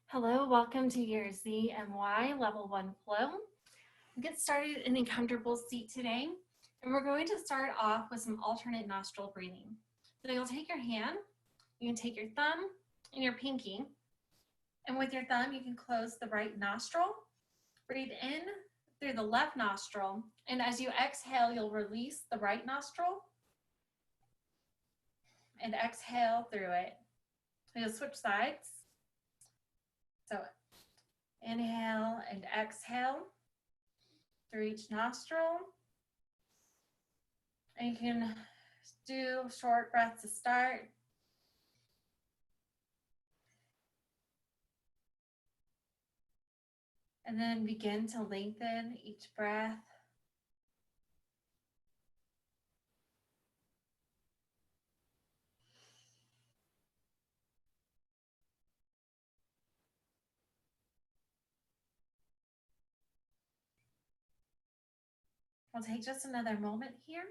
Hello, welcome to your ZMY Level 1 Flow. We'll get started in a comfortable seat today, and we're going to start off with some alternate nostril breathing. So you'll take your hand, you can take your thumb and your pinky, and with your thumb you can close the right nostril, breathe in through the left nostril, and as you exhale, you'll release the right nostril and exhale through it. You'll switch sides. So inhale and exhale through each nostril. And you can do short breaths to start. And then begin to lengthen each breath. We'll take just another moment here.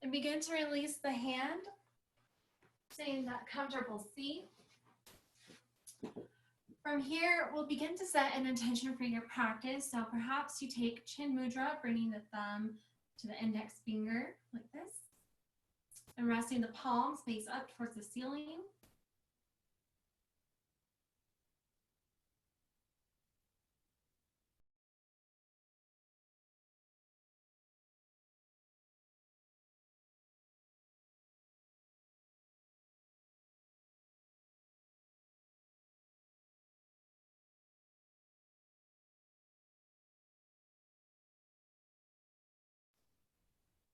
And begin to release the hand, sitting in that comfortable seat. From here, we'll begin to set an intention for your practice. So perhaps you take Chin Mudra, bringing the thumb to the index finger like this, and resting the palms face up towards the ceiling.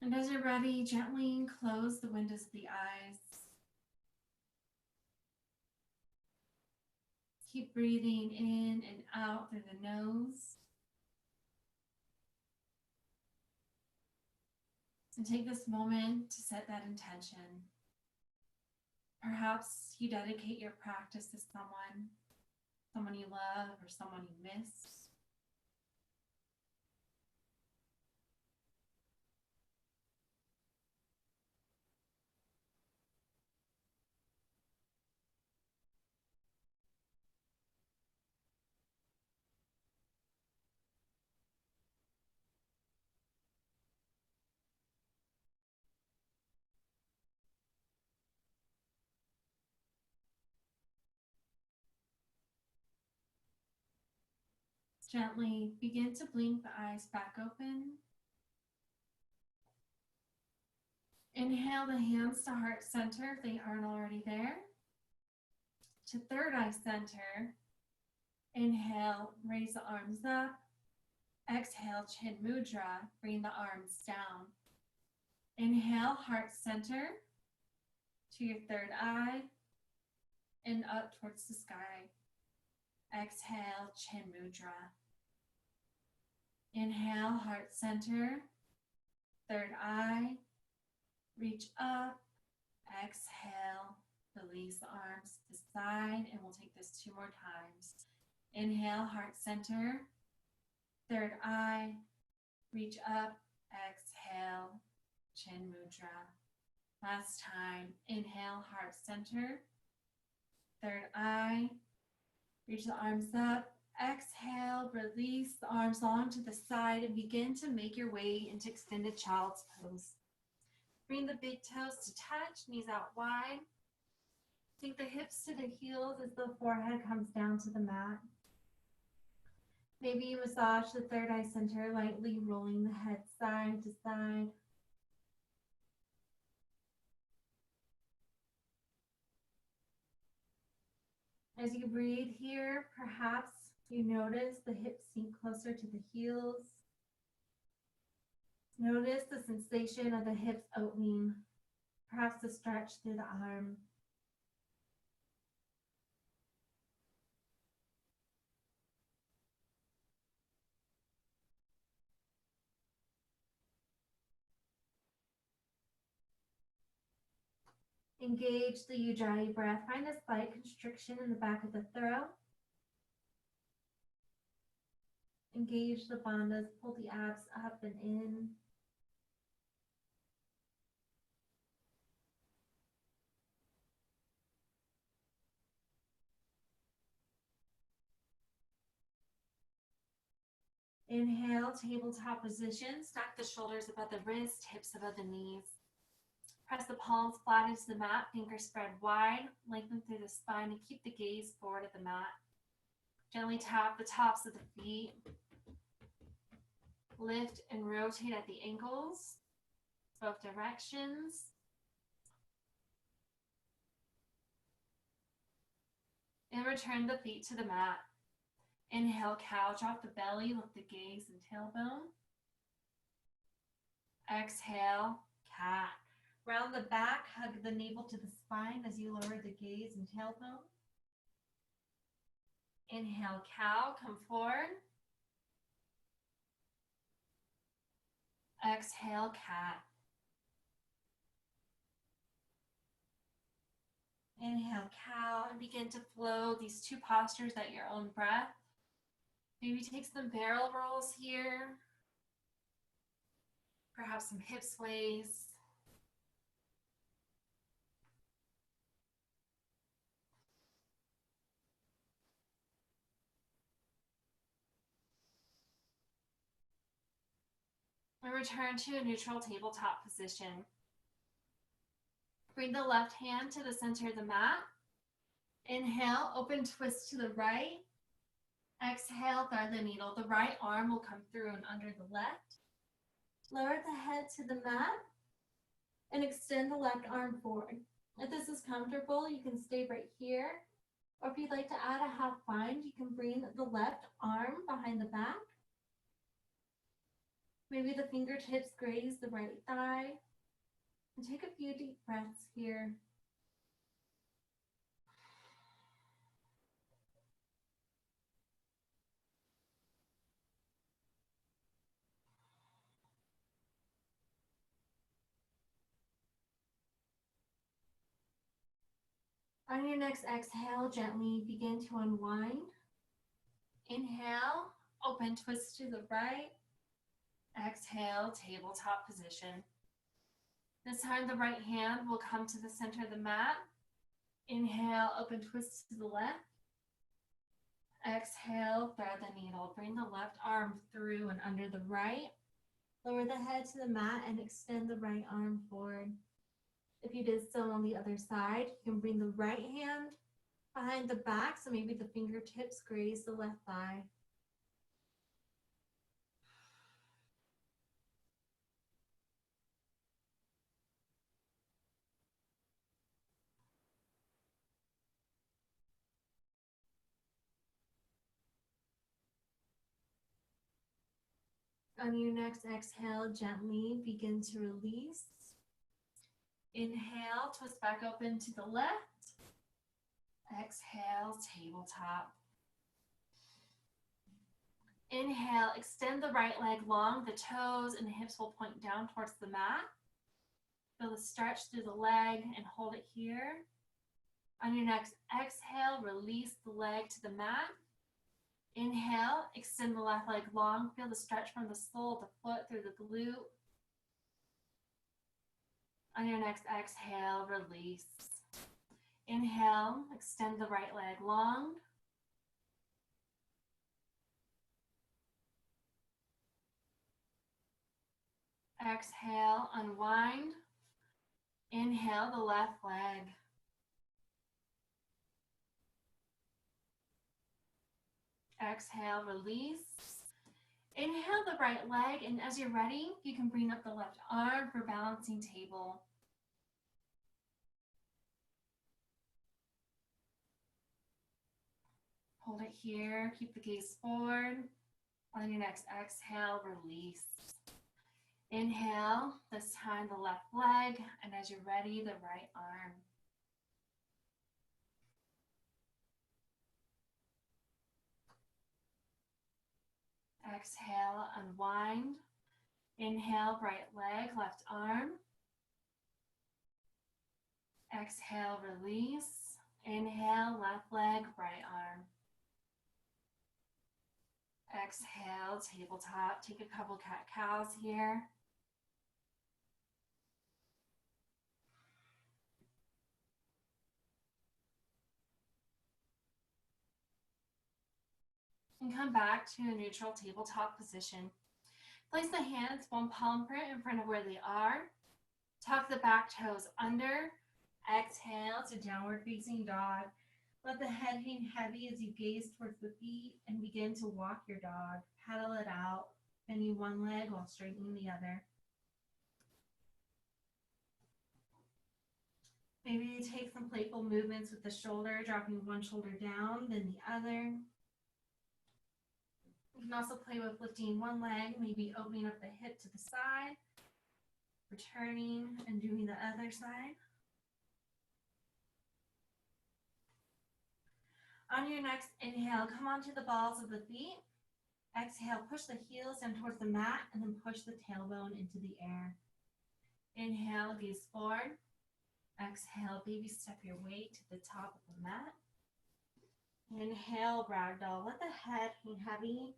And as you're ready, gently close the windows of the eyes. Keep breathing in and out through the nose. And take this moment to set that intention. Perhaps you dedicate your practice to someone you love or someone you miss. Gently begin to blink the eyes back open. Inhale the hands to heart center if they aren't already there. To third eye center. Inhale, raise the arms up. Exhale, Chin Mudra, bring the arms down. Inhale, heart center to your third eye and up towards the sky. Exhale, Chin Mudra. Inhale, heart center, third eye, reach up, exhale, release the arms to the side, and we'll take this 2 more times. Inhale, heart center, third eye, reach up, exhale, Chin Mudra. Last time, inhale, heart center, third eye, reach the arms up, exhale, release the arms long to the side and begin to make your way into extended child's pose. Bring the big toes to touch, knees out wide. Take the hips to the heels as the forehead comes down to the mat. Maybe you massage the third eye center, lightly rolling the head side to side. As you breathe here, perhaps you notice the hips sink closer to the heels. Notice the sensation of the hips opening, perhaps the stretch through the arm. Engage the Ujjayi breath. Find a slight constriction in the back of the throat. Engage the bandhas. Pull the abs up and in. Inhale, tabletop position. Stack the shoulders above the wrists, hips above the knees. Press the palms flat into the mat, fingers spread wide, lengthen through the spine, and keep the gaze forward at the mat. Gently tap the tops of the feet. Lift and rotate at the ankles, both directions. And return the feet to the mat. Inhale, cow, drop the belly, lift the gaze and tailbone. Exhale, cat. Round the back, hug the navel to the spine as you lower the gaze and tailbone. Inhale, cow, come forward. Exhale, cat. Inhale, cow, and begin to flow these two postures at your own breath. Maybe take some barrel rolls here. Perhaps some hip sways. And return to a neutral tabletop position. Bring the left hand to the center of the mat. Inhale, open twist to the right. Exhale, thread the needle. The right arm will come through and under the left. Lower the head to the mat and extend the left arm forward. If this is comfortable, you can stay right here. Or if you'd like to add a half bind, you can bring the left arm behind the back. Maybe the fingertips graze the right thigh. And take a few deep breaths here. On your next exhale, gently begin to unwind. Inhale, open twist to the right. Exhale, tabletop position. This time the right hand will come to the center of the mat. Inhale, open twist to the left. Exhale, thread the needle. Bring the left arm through and under the right. Lower the head to the mat and extend the right arm forward. If you did so on the other side, you can bring the right hand behind the back, so maybe the fingertips graze the left thigh. On your next exhale, gently begin to release. Inhale, twist back open to the left. Exhale, tabletop. Inhale, extend the right leg long. The toes and the hips will point down towards the mat. Feel the stretch through the leg and hold it here. On your next exhale, release the leg to the mat. Inhale, extend the left leg long. Feel the stretch from the sole of the foot through the glute. On your next exhale, release. Inhale, extend the right leg long. Exhale, unwind. Inhale the left leg. Exhale, release. Inhale the right leg, and as you're ready, you can bring up the left arm for balancing table. Hold it here, keep the gaze forward. On your next exhale, release. Inhale, this time the left leg, and as you're ready, the right arm. Exhale, unwind. Inhale, right leg, left arm. Exhale, release. Inhale, left leg, right arm. Exhale, tabletop. Take a couple cat-cows here. And come back to a neutral tabletop position. Place the hands one palm print in front of where they are. Tuck the back toes under. Exhale to downward facing dog. Let the head hang heavy as you gaze towards the feet and begin to walk your dog. Paddle it out, bending one leg while straightening the other. Maybe you take some playful movements with the shoulder, dropping one shoulder down, then the other. You can also play with lifting one leg, maybe opening up the hip to the side, returning and doing the other side. On your next inhale, come onto the balls of the feet. Exhale, push the heels down towards the mat and then push the tailbone into the air. Inhale, gaze forward. Exhale, baby step your way to the top of the mat. Inhale, ragdoll. Let the head hang heavy.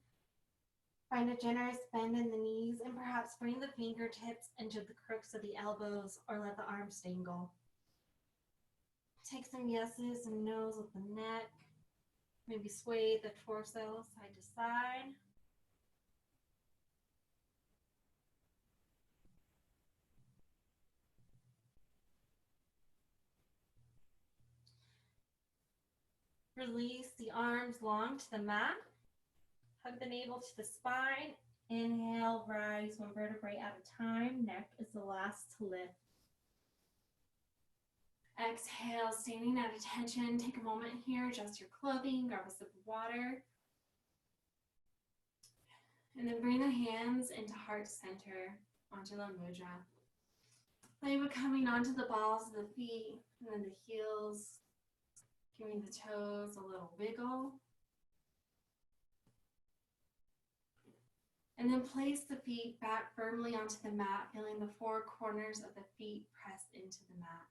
Find a generous bend in the knees and perhaps bring the fingertips into the crooks of the elbows or let the arms dangle. Take some yeses and nos with the neck. Maybe sway the torso side to side. Release the arms long to the mat. Hug the navel to the spine. Inhale, rise one vertebrae at a time. Neck is the last to lift. Exhale, standing at attention. Take a moment here, adjust your clothing, grab a sip of water. And then bring the hands into heart center, Anjali Mudra. Play with coming onto the balls of the feet and then the heels, giving the toes a little wiggle. And then place the feet back firmly onto the mat, feeling the four corners of the feet press into the mat.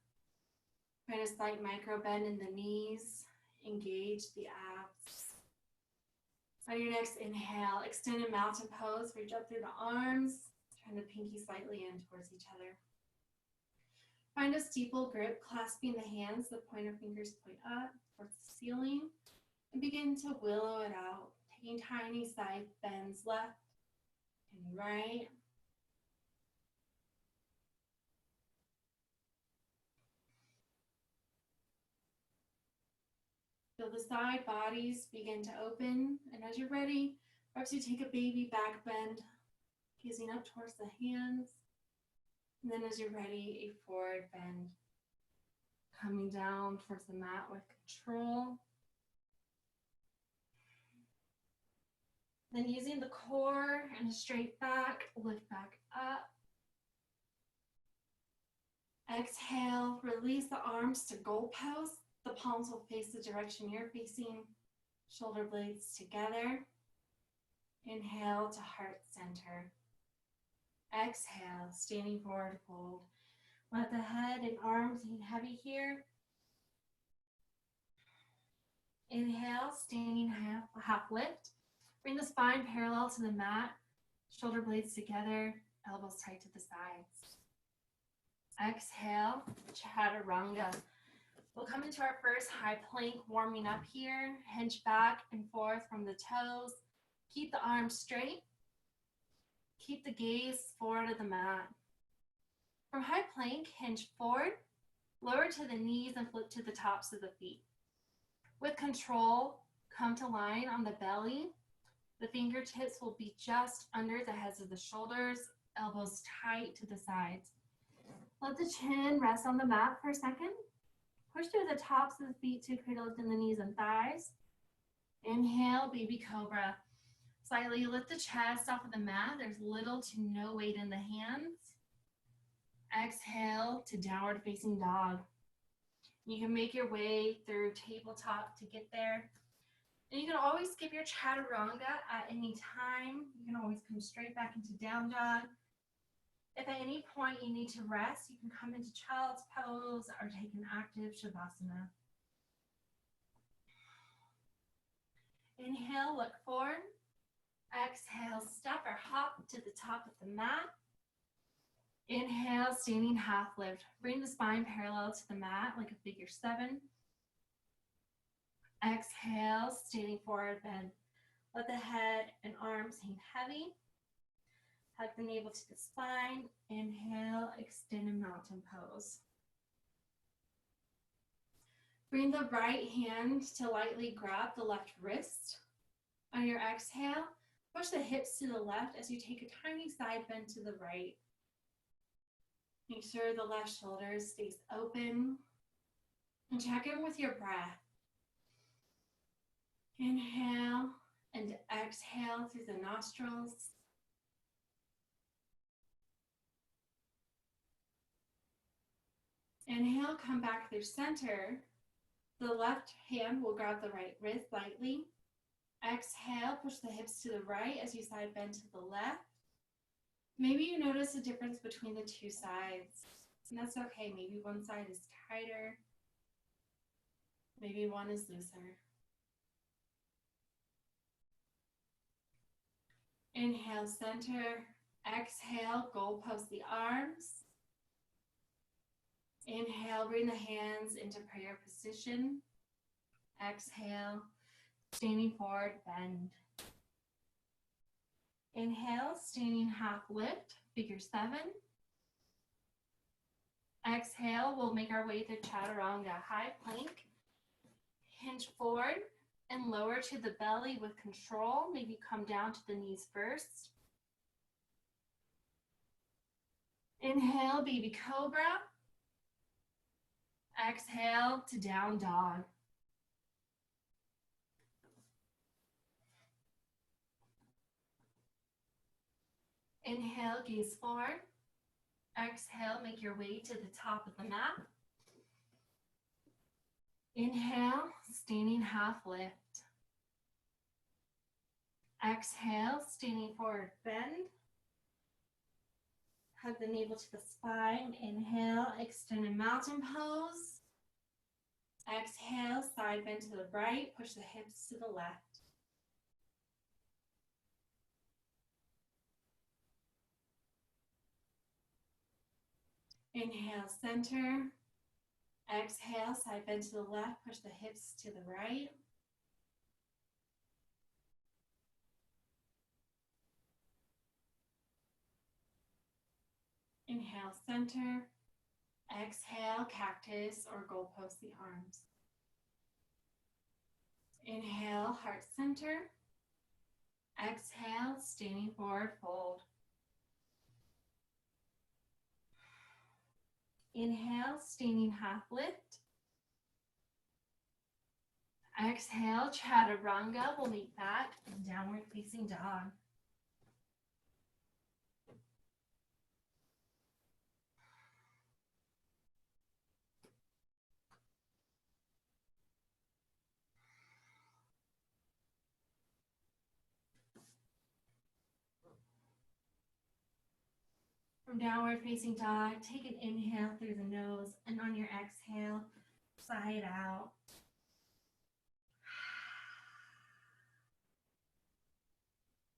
Find a slight micro bend in the knees, engage the abs. On your next inhale, extend a mountain pose, reach up through the arms, turn the pinky slightly in towards each other. Find a steeple grip, clasping the hands, the pointer fingers point up towards the ceiling, and begin to willow it out, taking tiny side bends left and right. Feel the side bodies begin to open, and as you're ready, perhaps you take a baby back bend, gazing up towards the hands, and then as you're ready, a forward bend, coming down towards the mat with control. Then using the core and a straight back, lift back up. Exhale, release the arms to goal pose. The palms will face the direction you're facing, shoulder blades together. Inhale to heart center. Exhale, standing forward fold. Let the head and arms hang heavy here. Inhale, standing half lift. Bring the spine parallel to the mat, shoulder blades together, elbows tight to the sides. Exhale, chaturanga. We'll come into our first high plank, warming up here. Hinge back and forth from the toes. Keep the arms straight. Keep the gaze forward of the mat. From high plank, hinge forward, lower to the knees and flip to the tops of the feet. With control, come to line on the belly. The fingertips will be just under the heads of the shoulders, elbows tight to the sides. Let the chin rest on the mat for a second. Push through the tops of the feet to create a lift in the knees and thighs. Inhale, baby cobra. Slightly lift the chest off of the mat. There's little to no weight in the hands. Exhale to downward facing dog. You can make your way through tabletop to get there. And you can always skip your chaturanga at any time. You can always come straight back into down dog. If at any point you need to rest, you can come into child's pose or take an active Shavasana. Inhale, look forward. Exhale, step or hop to the top of the mat. Inhale, standing half lift. Bring the spine parallel to the mat like a figure 7. Exhale, standing forward bend. Let the head and arms hang heavy. Hug the navel to the spine. Inhale, extended mountain pose. Bring the right hand to lightly grab the left wrist. On your exhale, push the hips to the left as you take a tiny side bend to the right. Make sure the left shoulder stays open. And check in with your breath. Inhale and exhale through the nostrils. Inhale, come back through center. The left hand will grab the right wrist lightly. Exhale, push the hips to the right as you side bend to the left. Maybe you notice a difference between the two sides, and that's okay. Maybe one side is tighter. Maybe one is looser. Inhale, center. Exhale, goal post the arms. Inhale, bring the hands into prayer position. Exhale, standing forward, bend. Inhale, standing half lift, figure 7. Exhale, we'll make our way to Chaturanga, high plank. Hinge forward and lower to the belly with control. Maybe come down to the knees first. Inhale, baby cobra. Exhale to down dog. Inhale, gaze forward. Exhale, make your way to the top of the mat. Inhale, standing half lift. Exhale, standing forward bend. Hug the navel to the spine. Inhale, extended mountain pose. Exhale, side bend to the right. Push the hips to the left. Inhale, center. Exhale, side bend to the left. Push the hips to the right. Inhale, center. Exhale, cactus or goal post the arms. Inhale, heart center. Exhale, standing forward fold. Inhale, standing half lift. Exhale, chaturanga. We'll meet back in downward facing dog. From downward facing dog, take an inhale through the nose, and on your exhale, sigh it out.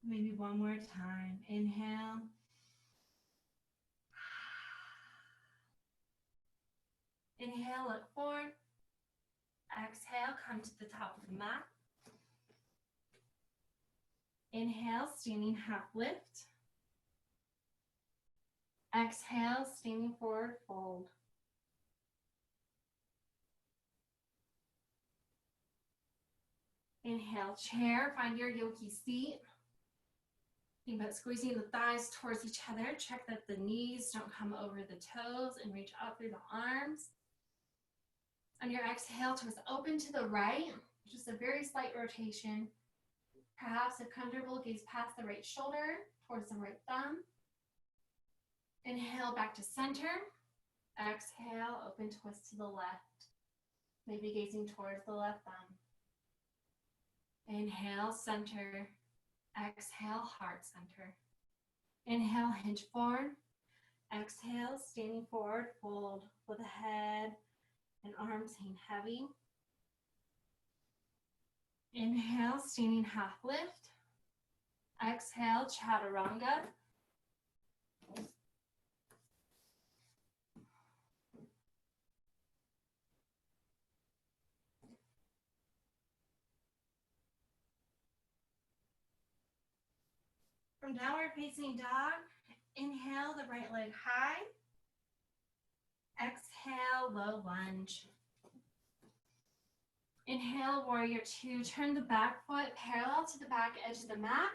Maybe one more time. Inhale. Inhale, look forward. Exhale, come to the top of the mat. Inhale, standing half lift. Exhale, standing forward fold. Inhale, chair, find your yogi seat. Think about squeezing the thighs towards each other. Check that the knees don't come over the toes and reach up through the arms. On your exhale, twist open to the right, just a very slight rotation. Perhaps if comfortable, gaze past the right shoulder towards the right thumb. Inhale, back to center. Exhale, open twist to the left. Maybe gazing towards the left thumb. Inhale, center. Exhale, heart center. Inhale, hinge forward. Exhale, standing forward, fold with the head and arms hang heavy. Inhale, standing half lift. Exhale, chaturanga. From downward facing dog, inhale the right leg high. Exhale, low lunge. Inhale, warrior two. Turn the back foot parallel to the back edge of the mat.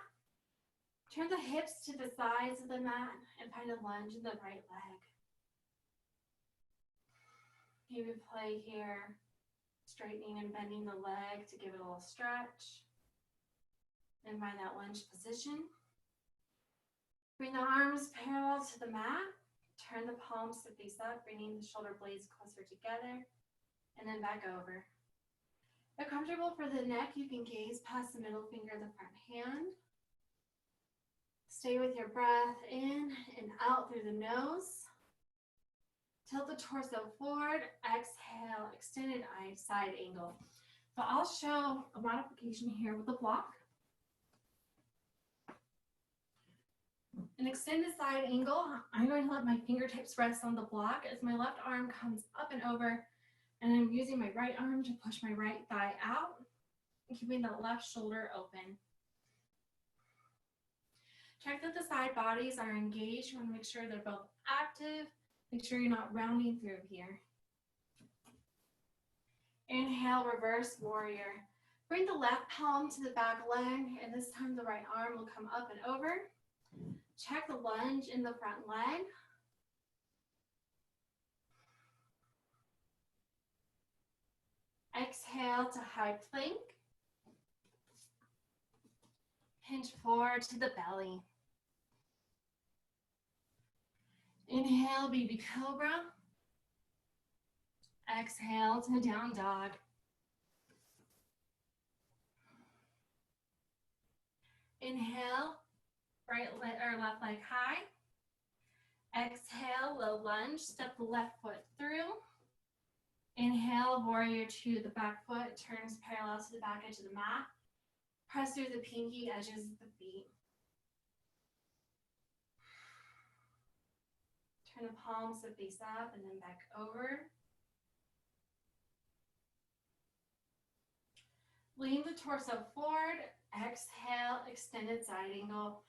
Turn the hips to the sides of the mat and find a lunge in the right leg. Maybe play here, straightening and bending the leg to give it a little stretch. And find that lunge position. Bring the arms parallel to the mat. Turn the palms to face up, bringing the shoulder blades closer together, and then back over. If comfortable for the neck, you can gaze past the middle finger of the front hand. Stay with your breath in and out through the nose. Tilt the torso forward. Exhale, extended side angle. So I'll show a modification here with the block. An extended side angle, I'm going to let my fingertips rest on the block as my left arm comes up and over, and I'm using my right arm to push my right thigh out, keeping the left shoulder open. Check that the side bodies are engaged. You want to make sure they're both active. Make sure you're not rounding through here. Inhale, reverse warrior. Bring the left palm to the back leg, and this time the right arm will come up and over. Check the lunge in the front leg. Exhale to high plank. Hinge forward to the belly. Inhale, baby cobra. Exhale to down dog. Inhale, right leg or left leg high. Exhale, low lunge, step the left foot through. Inhale, warrior two, the back foot turns parallel to the back edge of the mat. Press through the pinky edges of the feet. Turn the palms to face up and then back over. Lean the torso forward. Exhale, extended side angle.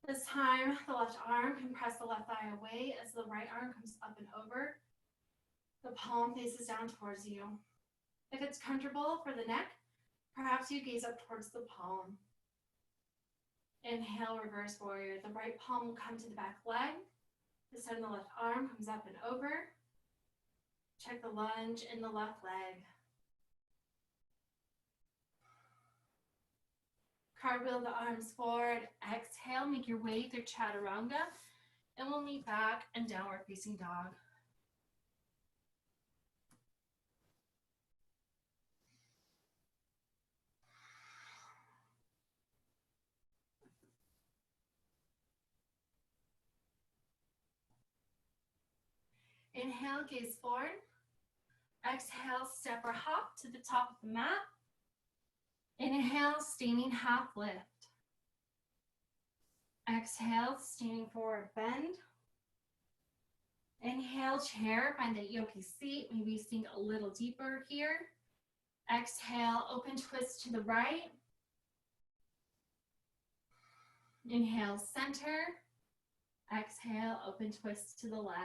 This time, the left arm can press the left thigh away as the right arm comes up and over. The palm faces down towards you. If it's comfortable for the neck, perhaps you gaze up towards the palm. Inhale, reverse warrior. The right palm will come to the back leg. This time the left arm comes up and over. Check the lunge in the left leg. Cartwheel the arms forward. Exhale, make your way through chaturanga, and we'll meet back in downward facing dog. Inhale, gaze forward. Exhale, step or hop to the top of the mat. Inhale, standing half lift. Exhale, standing forward bend. Inhale, chair, find that yogi seat. Maybe sink a little deeper here. Exhale, open twist to the right. Inhale, center. Exhale, open twist to the left.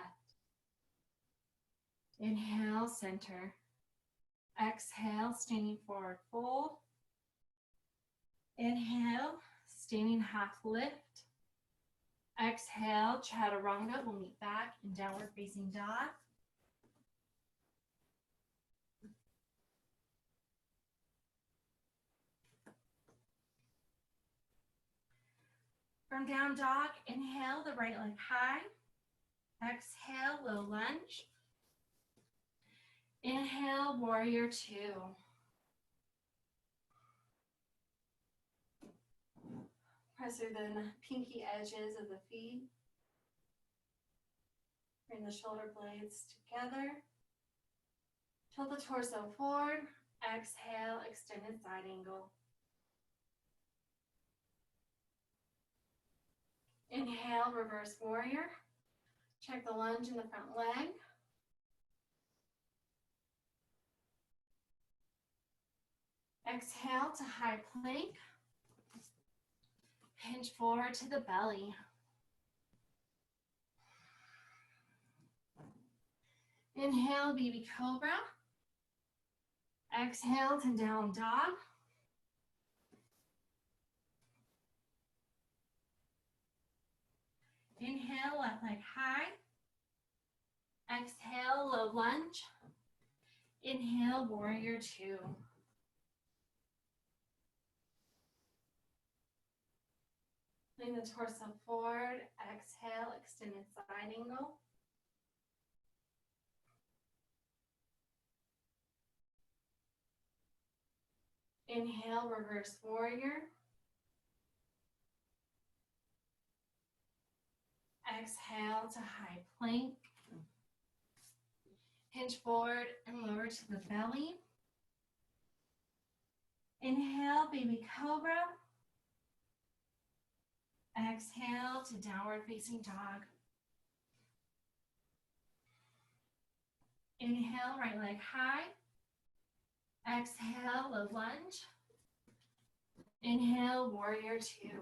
Inhale, center. Exhale, standing forward fold. Inhale, standing half lift. Exhale, chaturanga. We'll meet back in downward facing dog. From down dog, inhale the right leg high. Exhale, low lunge. Inhale, warrior two. Press through the pinky edges of the feet. Bring the shoulder blades together. Tilt the torso forward. Exhale, extended side angle. Inhale, reverse warrior. Check the lunge in the front leg. Exhale to high plank. Hinge forward to the belly. Inhale, baby cobra. Exhale to down dog. Inhale, left leg high. Exhale, low lunge. Inhale, warrior two. Lean the torso forward. Exhale, extended side angle. Inhale, reverse warrior. Exhale to high plank. Hinge forward and lower to the belly. Inhale, baby cobra. Exhale to downward facing dog. Inhale, right leg high. Exhale, low lunge. Inhale, warrior two.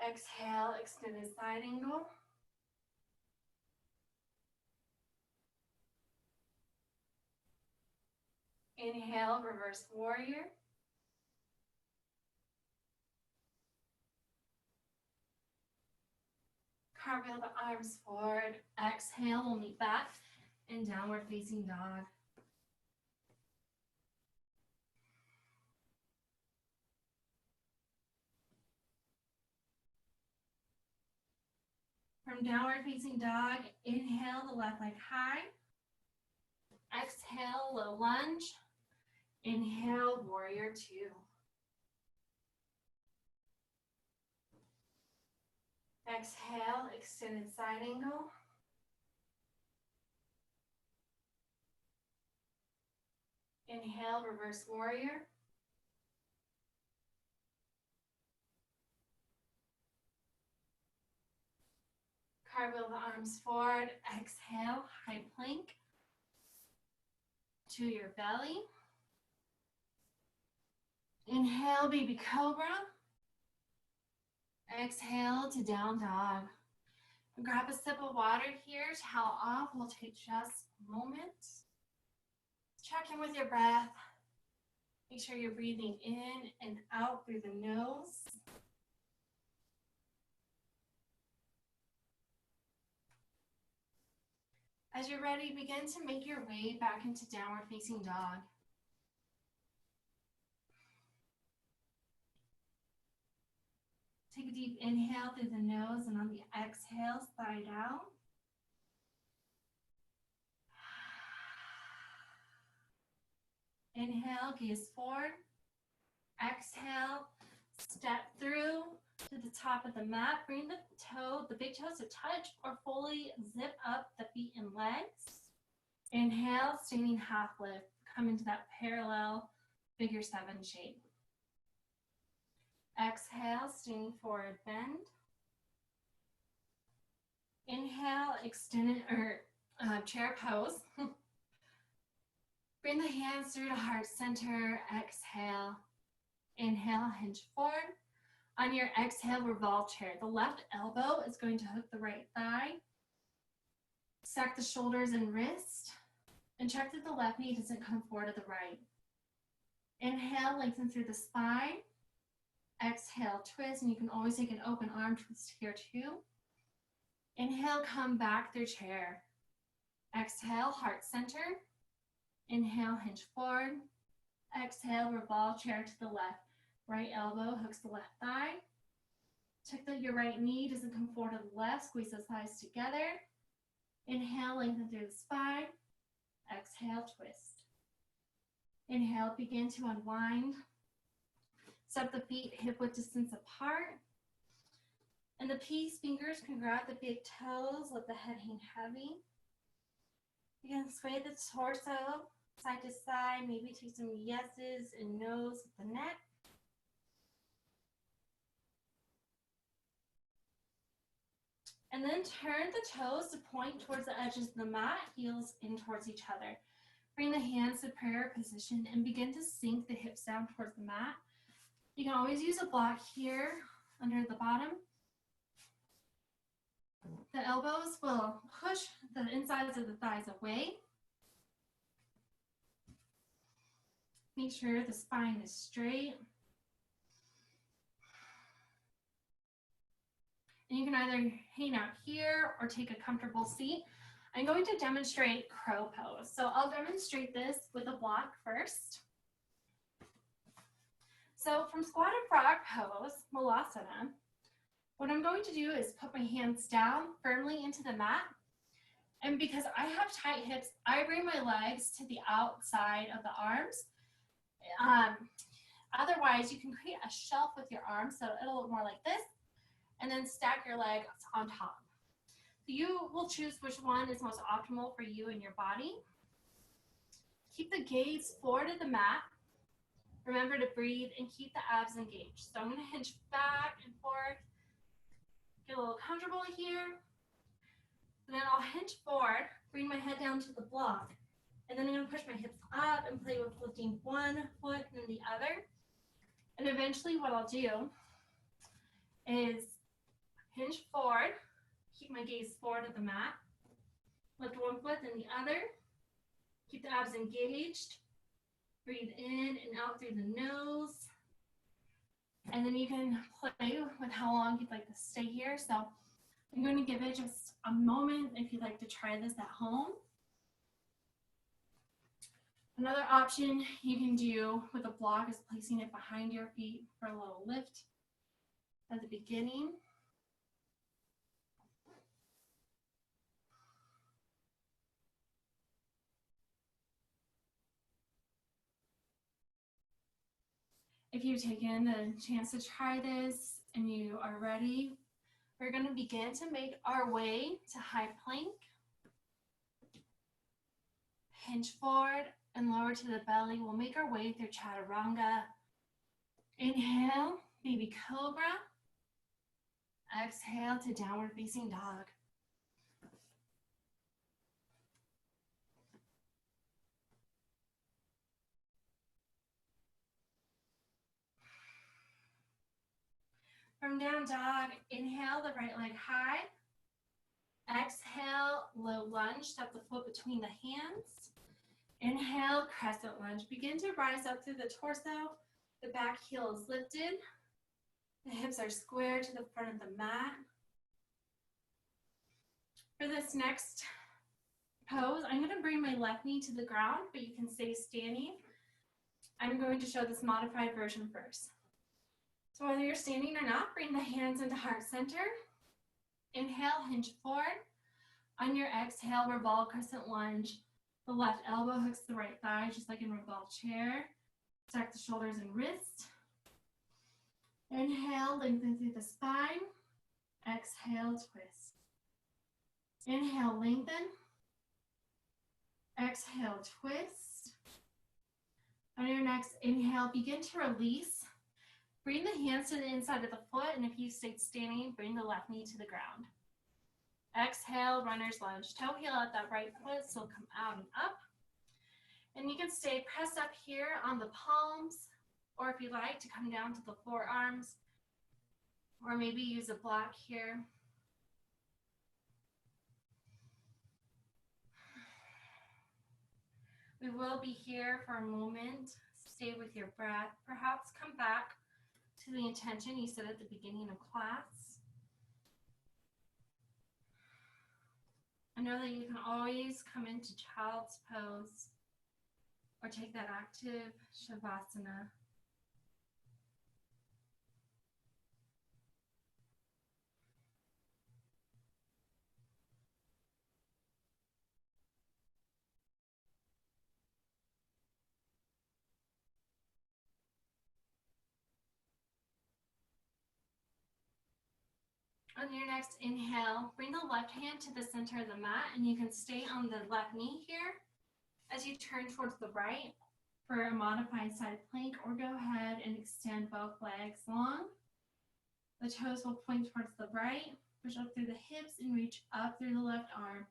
Exhale, extended side angle. Inhale, reverse warrior. Cartwheel the arms forward. Exhale, we'll meet back in downward facing dog. From downward facing dog, inhale the left leg high. Exhale, low lunge. Inhale, warrior two. Exhale, extended side angle. Inhale, reverse warrior. Cartwheel the arms forward. Exhale, high plank to your belly. Inhale, baby cobra. Exhale to down dog. Grab a sip of water here, towel off. We'll take just a moment. Check in with your breath. Make sure you're breathing in and out through the nose. As you're ready, begin to make your way back into downward facing dog. Take a deep inhale through the nose, and on the exhale, side out. Inhale, gaze forward. Exhale, step through to the top of the mat. Bring the big toes to touch or fully zip up the feet and legs. Inhale, standing half lift. Come into that parallel figure seven shape. Exhale, standing forward bend. Inhale, extended chair pose. Bring the hands through to heart center. Exhale. Inhale, hinge forward. On your exhale, revolve chair. The left elbow is going to hook the right thigh. Stack the shoulders and wrist. And check that the left knee doesn't come forward to the right. Inhale, lengthen through the spine. Exhale, twist, and you can always take an open arm twist here too. Inhale, come back through chair. Exhale, heart center. Inhale, hinge forward. Exhale, revolve chair to the left. Right elbow hooks the left thigh. Check that your right knee doesn't come forward to the left. Squeeze those thighs together. Inhale, lengthen through the spine. Exhale, twist. Inhale, begin to unwind. Step the feet hip width distance apart. And the peace fingers can grab the big toes, let the head hang heavy. You can sway the torso side to side, maybe take some yeses and nos with the neck. And then turn the toes to point towards the edges of the mat, heels in towards each other. Bring the hands to prayer position and begin to sink the hips down towards the mat. You can always use a block here under the bottom. The elbows will push the insides of the thighs away. Make sure the spine is straight. And you can either hang out here or take a comfortable seat. I'm going to demonstrate crow pose. So I'll demonstrate this with a block first. So from squatted frog pose, Malasana, what I'm going to do is put my hands down firmly into the mat. And because I have tight hips, I bring my legs to the outside of the arms. Otherwise, you can create a shelf with your arms, so it'll look more like this, and then stack your legs on top. You will choose which one is most optimal for you and your body. Keep the gaze forward of the mat. Remember to breathe and keep the abs engaged. So I'm going to hinge back and forth, get a little comfortable here. And then I'll hinge forward, bring my head down to the block. And then I'm going to push my hips up and play with lifting one foot and then the other. And eventually what I'll do is hinge forward, keep my gaze forward of the mat, lift one foot and the other, keep the abs engaged, breathe in and out through the nose. And then you can play with how long you'd like to stay here. So I'm going to give it just a moment if you'd like to try this at home. Another option you can do with a block is placing it behind your feet for a little lift at the beginning. If you've taken the chance to try this and you are ready, we're going to begin to make our way to high plank. Hinge forward and lower to the belly. We'll make our way through chaturanga. Inhale, baby cobra. Exhale to downward facing dog. From down dog, inhale the right leg high. Exhale, low lunge, step the foot between the hands. Inhale, crescent lunge. Begin to rise up through the torso. The back heel is lifted. The hips are square to the front of the mat. For this next pose, I'm going to bring my left knee to the ground, but you can stay standing. I'm going to show this modified version first. So whether you're standing or not, bring the hands into heart center. Inhale, hinge forward. On your exhale, revolve crescent lunge. The left elbow hooks the right thigh, just like in revolve chair. Stack the shoulders and wrists. Inhale, lengthen through the spine. Exhale, twist. Inhale, lengthen. Exhale, twist. On your next inhale, begin to release. Bring the hands to the inside of the foot, and if you stayed standing, bring the left knee to the ground. Exhale, runner's lunge. Toe heel at that right foot, so come out and up. And you can stay pressed up here on the palms, or if you like, to come down to the forearms, or maybe use a block here. We will be here for a moment. Stay with your breath. Perhaps come back to the intention you set at the beginning of class. I know that you can always come into child's pose or take that active shavasana. On your next inhale, bring the left hand to the center of the mat, and you can stay on the left knee here as you turn towards the right for a modified side plank, or go ahead and extend both legs long. The toes will point towards the right, push up through the hips and reach up through the left arm.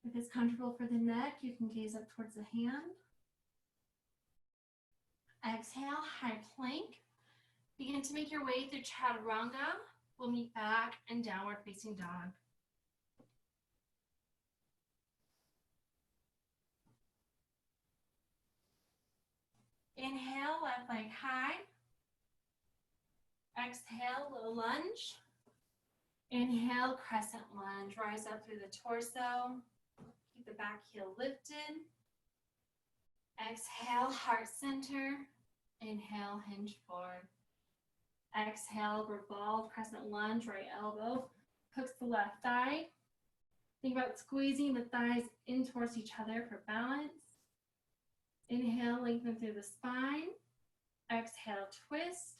If it's comfortable for the neck, you can gaze up towards the hand. Exhale, high plank. Begin to make your way through chaturanga. We'll meet back and downward facing dog. Inhale, left leg high. Exhale, low lunge. Inhale, crescent lunge. Rise up through the torso. Keep the back heel lifted. Exhale, heart center. Inhale, hinge forward. Exhale, revolve, crescent lunge, right elbow hooks the left thigh. Think about squeezing the thighs in towards each other for balance. Inhale, lengthen through the spine. Exhale, twist.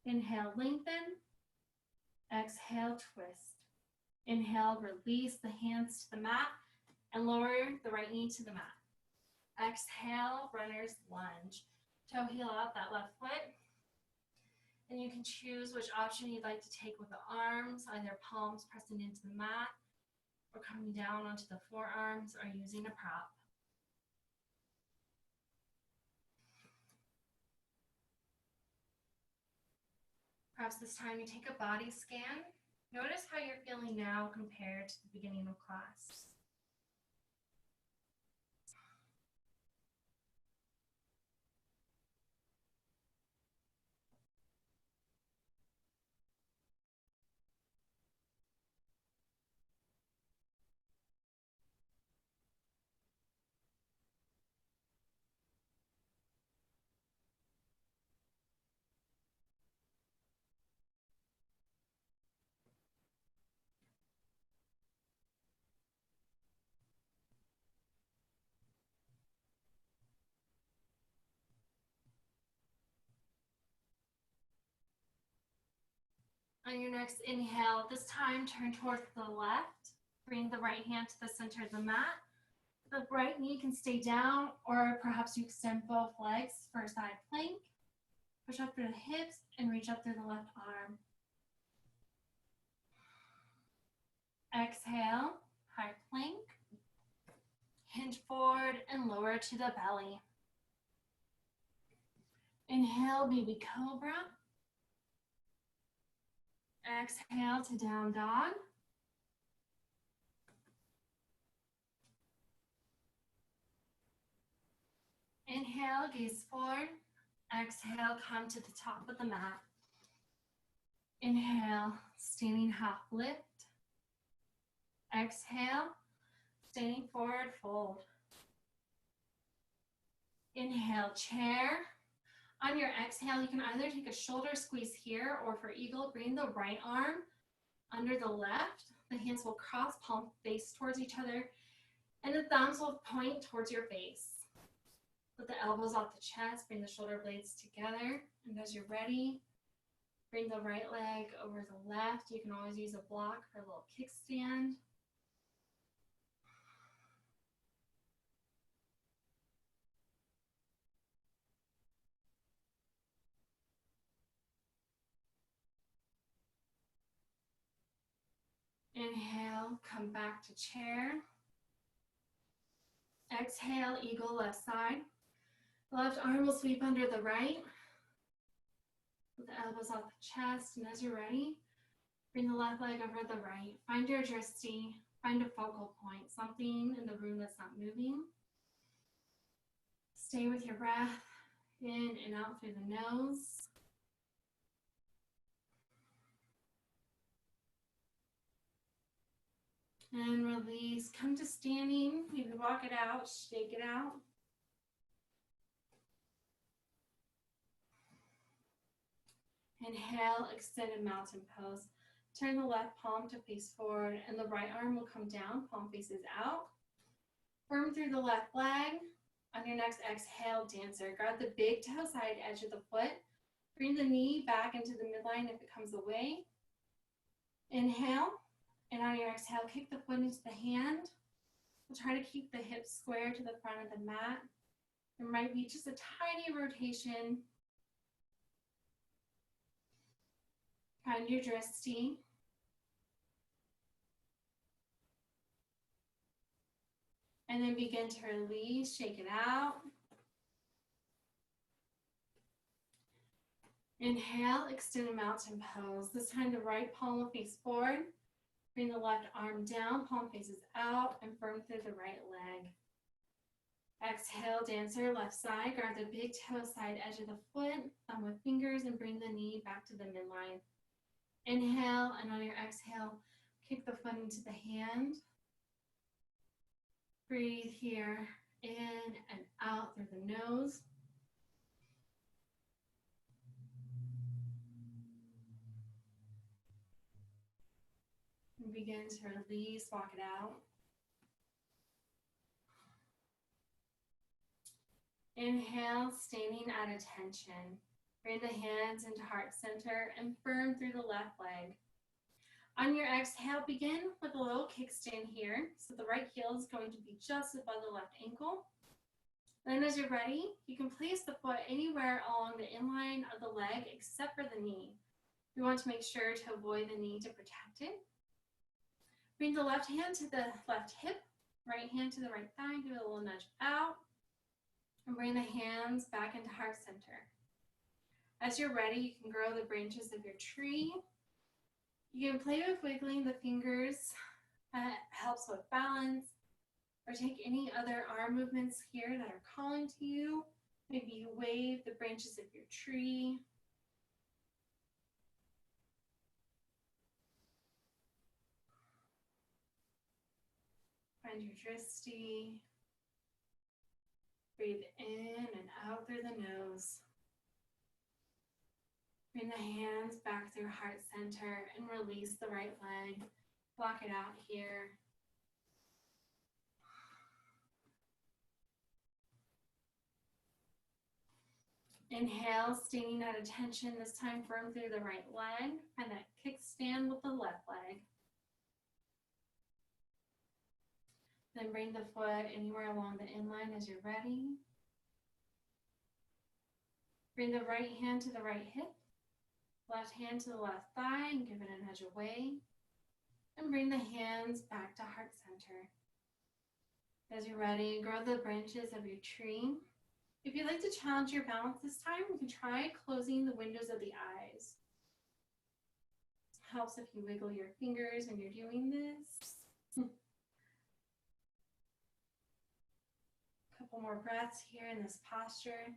Inhale, lengthen. Exhale, twist. Inhale, release the hands to the mat and lower the right knee to the mat. Exhale, runner's lunge. Toe heel out that left foot. And you can choose which option you'd like to take with the arms, either palms pressing into the mat or coming down onto the forearms or using a prop. Perhaps this time you take a body scan. Notice how you're feeling now compared to the beginning of class. On your next inhale, this time turn towards the left. Bring the right hand to the center of the mat. The right knee can stay down, or perhaps you extend both legs for a side plank. Push up through the hips and reach up through the left arm. Exhale, high plank. Hinge forward and lower to the belly. Inhale, baby cobra. Exhale to down dog. Inhale, gaze forward. Exhale, come to the top of the mat. Inhale, standing half lift. Exhale, standing forward fold. Inhale, chair. On your exhale, you can either take a shoulder squeeze here, or for eagle, bring the right arm under the left. The hands will cross, palm face towards each other, and the thumbs will point towards your face. Put the elbows off the chest, bring the shoulder blades together, and as you're ready, bring the right leg over the left. You can always use a block for a little kickstand. Inhale, come back to chair. Exhale, eagle left side. The left arm will sweep under the right. Put the elbows off the chest, and as you're ready, bring the left leg over the right. Find your drishti, find a focal point, something in the room that's not moving. Stay with your breath, in and out through the nose. And release, come to standing, maybe walk it out, shake it out. Inhale, extended mountain pose. Turn the left palm to face forward and the right arm will come down, palm faces out. Firm through the left leg. On your next exhale, dancer. Grab the big toe side edge of the foot. Bring the knee back into the midline if it comes away. Inhale, and on your exhale, kick the foot into the hand. We'll try to keep the hips square to the front of the mat. There might be just a tiny rotation. Find your drishti. And then begin to release, shake it out. Inhale, extend a mountain pose. This time the right palm will face forward. Bring the left arm down, palm faces out, and firm through the right leg. Exhale, dancer, left side. Grab the big toe side edge of the foot, thumb with fingers, and bring the knee back to the midline. Inhale, and on your exhale, kick the foot into the hand. Breathe here, in and out through the nose. And begin to release, walk it out. Inhale, standing at attention. Bring the hands into heart center and firm through the left leg. On your exhale, begin with a little kickstand here. So the right heel is going to be just above the left ankle. Then as you're ready, you can place the foot anywhere along the inline of the leg except for the knee. We want to make sure to avoid the knee to protect it. Bring the left hand to the left hip, right hand to the right thigh, give it a little nudge out, and bring the hands back into heart center. As you're ready, you can grow the branches of your tree. You can play with wiggling the fingers. That helps with balance. Or take any other arm movements here that are calling to you. Maybe you wave the branches of your tree. Find your drishti. Breathe in and out through the nose. Bring the hands back through heart center and release the right leg. Block it out here. Inhale, standing at attention, this time firm through the right leg. Find that kickstand with the left leg. Then bring the foot anywhere along the inline as you're ready. Bring the right hand to the right hip, left hand to the left thigh, and give it a nudge away. And bring the hands back to heart center. As you're ready, grow the branches of your tree. If you'd like to challenge your balance this time, you can try closing the windows of the eyes. Helps if you wiggle your fingers when you're doing this. Couple more breaths here in this posture.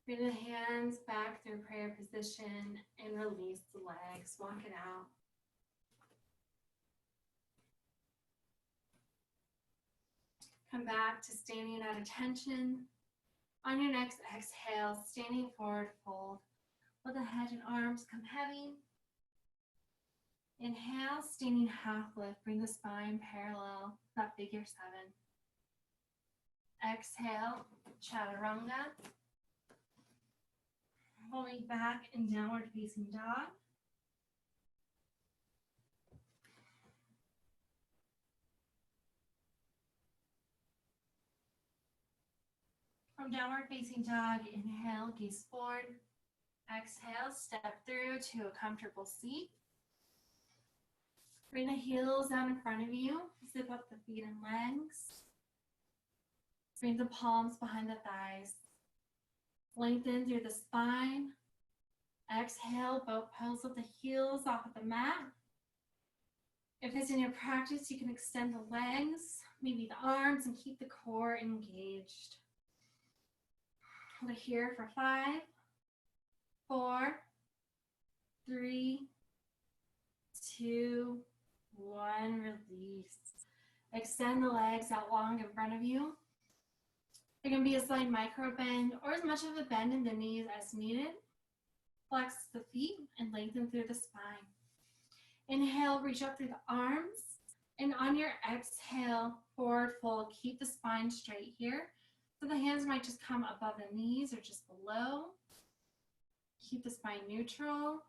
Bring the hands back through prayer position and release the legs. Walk it out. Come back to standing at attention. On your next exhale, standing forward fold. Let the head and arms come heavy. Inhale, standing half lift. Bring the spine parallel, that figure 7. Exhale, chaturanga. Rolling back in downward facing dog. From downward facing dog, inhale, gaze forward. Exhale, step through to a comfortable seat. Bring the heels out in front of you. Zip up the feet and legs. Bring the palms behind the thighs. Lengthen through the spine. Exhale, boat pose with the heels off of the mat. If it's in your practice, you can extend the legs, maybe the arms, and keep the core engaged. We're here for 5, 4, 3, 2, 1, release. Extend the legs out long in front of you. It can be a slight micro bend or as much of a bend in the knees as needed. Flex the feet and lengthen through the spine. Inhale, reach up through the arms. And on your exhale, forward fold. Keep the spine straight here. So the hands might just come above the knees or just below. Keep the spine neutral.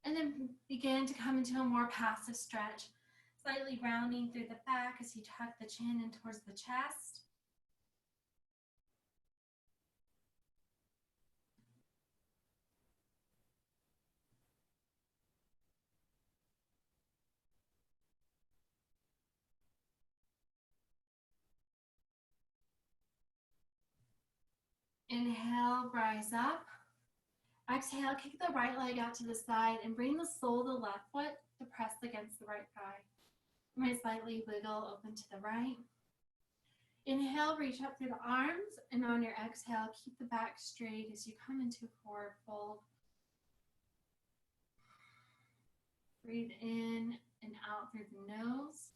And then begin to come into a more passive stretch, slightly rounding through the back as you tuck the chin in towards the chest. Inhale, rise up. Exhale, kick the right leg out to the side and bring the sole of the left foot to press against the right thigh. You might slightly wiggle open to the right. Inhale, reach up through the arms, and on your exhale, keep the back straight as you come into forward fold. Breathe in and out through the nose.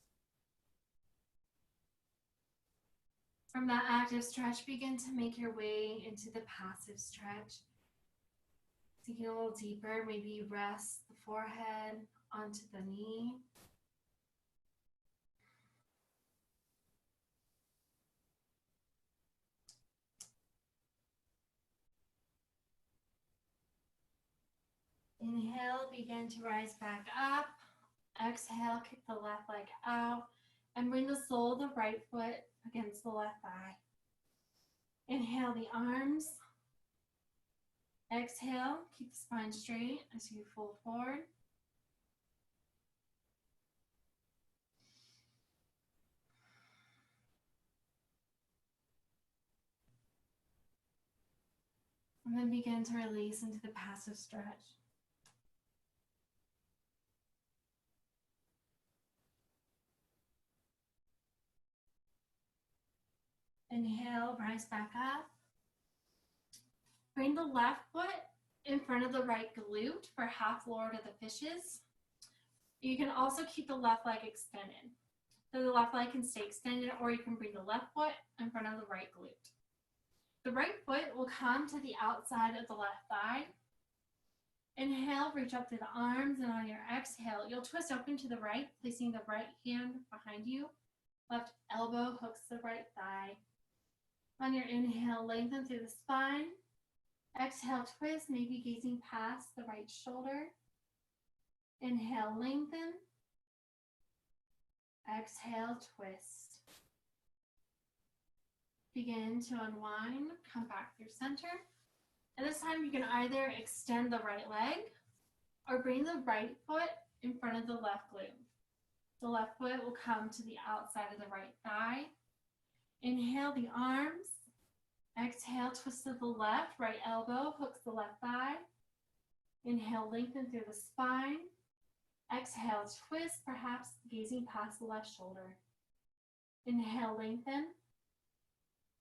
From that active stretch, begin to make your way into the passive stretch. Sinking a little deeper, maybe you rest the forehead onto the knee. Inhale, begin to rise back up. Exhale, kick the left leg out and bring the sole of the right foot against the left thigh. Inhale the arms. Exhale, keep the spine straight as you fold forward. And then begin to release into the passive stretch. Inhale, rise back up. Bring the left foot in front of the right glute for half Lord of the Fishes. You can also keep the left leg extended. So the left leg can stay extended, or you can bring the left foot in front of the right glute. The right foot will come to the outside of the left thigh. Inhale, reach up through the arms, and on your exhale, you'll twist open to the right, placing the right hand behind you. Left elbow hooks the right thigh. On your inhale, lengthen through the spine. Exhale, twist, maybe gazing past the right shoulder. Inhale, lengthen. Exhale, twist. Begin to unwind, come back through center. And this time you can either extend the right leg or bring the right foot in front of the left glute. The left foot will come to the outside of the right thigh. Inhale the arms. Exhale, twist to the left, right elbow hooks the left thigh. Inhale, lengthen through the spine. Exhale, twist, perhaps gazing past the left shoulder. Inhale, lengthen.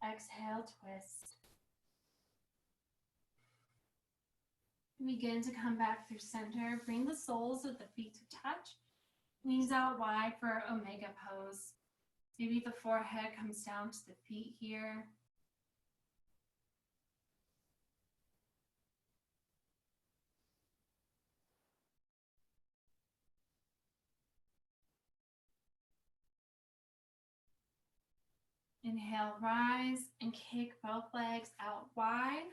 Exhale, twist. Begin to come back through center. Bring the soles of the feet to touch. Knees out wide for Omega pose. Maybe the forehead comes down to the feet here. Inhale, rise and kick both legs out wide.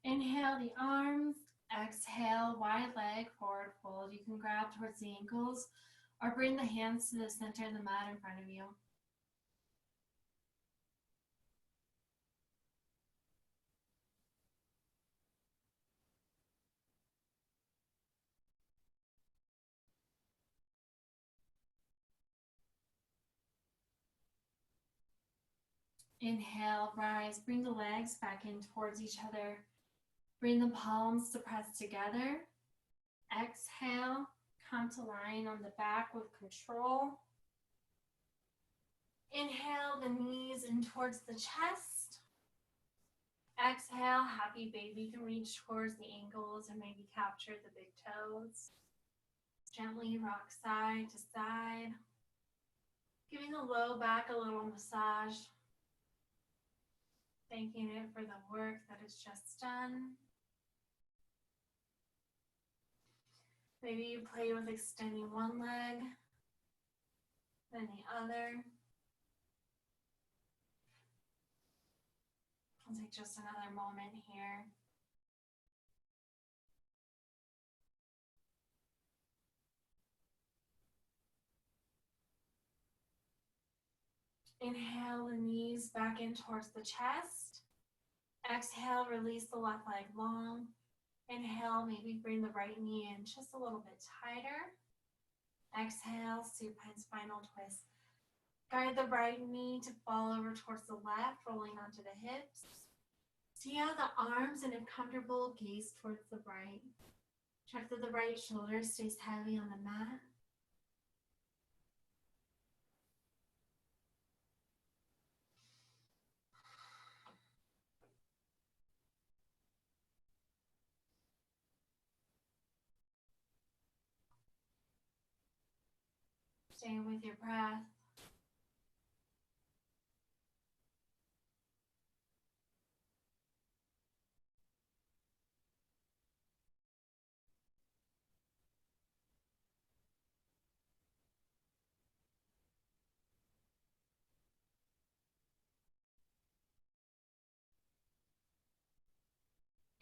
Inhale the arms. Exhale, wide leg, forward fold. You can grab towards the ankles or bring the hands to the center of the mat in front of you. Inhale, rise, bring the legs back in towards each other. Bring the palms to press together. Exhale, come to lying on the back with control. Inhale the knees in towards the chest. Exhale, happy baby. You can reach towards the ankles and maybe capture the big toes. Gently rock side to side. Giving the low back a little massage. Thanking it for the work that is just done. Maybe you play with extending one leg, then the other. I'll take just another moment here. Inhale the knees back in towards the chest. Exhale, release the left leg long. Inhale, maybe bring the right knee in just a little bit tighter. Exhale, supine spinal twist. Guide the right knee to fall over towards the left, rolling onto the hips. See how the arms, and if comfortable, gaze towards the right. Check that the right shoulder stays heavy on the mat. Stay with your breath.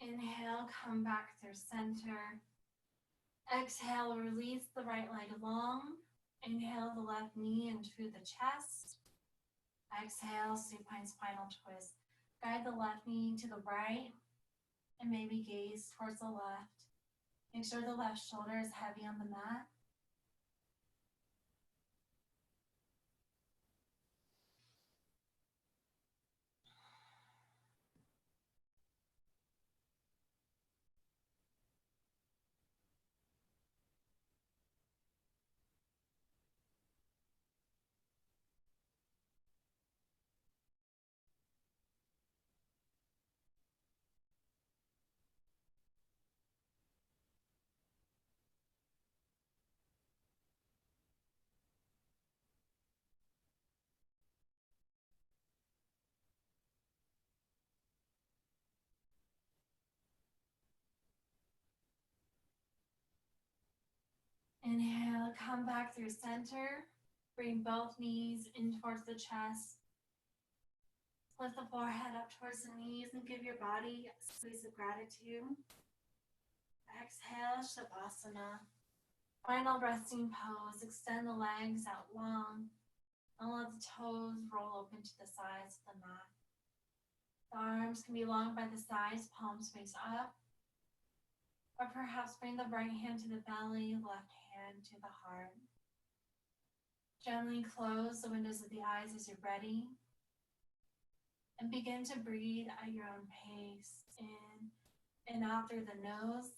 Inhale, come back through center. Exhale, release the right leg long. Inhale the left knee into the chest. Exhale, supine spinal twist. Guide the left knee to the right and maybe gaze towards the left. Make sure the left shoulder is heavy on the mat. Inhale, come back through center. Bring both knees in towards the chest. Lift the forehead up towards the knees and give your body a squeeze of gratitude. Exhale, Shavasana. Final resting pose. Extend the legs out long and let the toes roll open to the sides of the mat. The arms can be long by the sides, palms face up. Or perhaps bring the right hand to the belly, left hand to the heart. Gently close the windows of the eyes as you're ready. And begin to breathe at your own pace. In and out through the nose.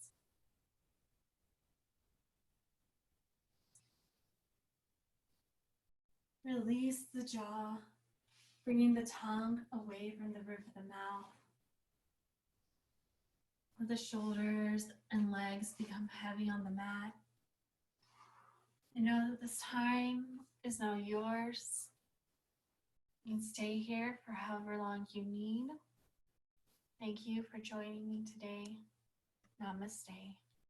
Release the jaw, bringing the tongue away from the roof of the mouth. Let the shoulders and legs become heavy on the mat. And know that this time is now yours. You can stay here for however long you need. Thank you for joining me today. Namaste.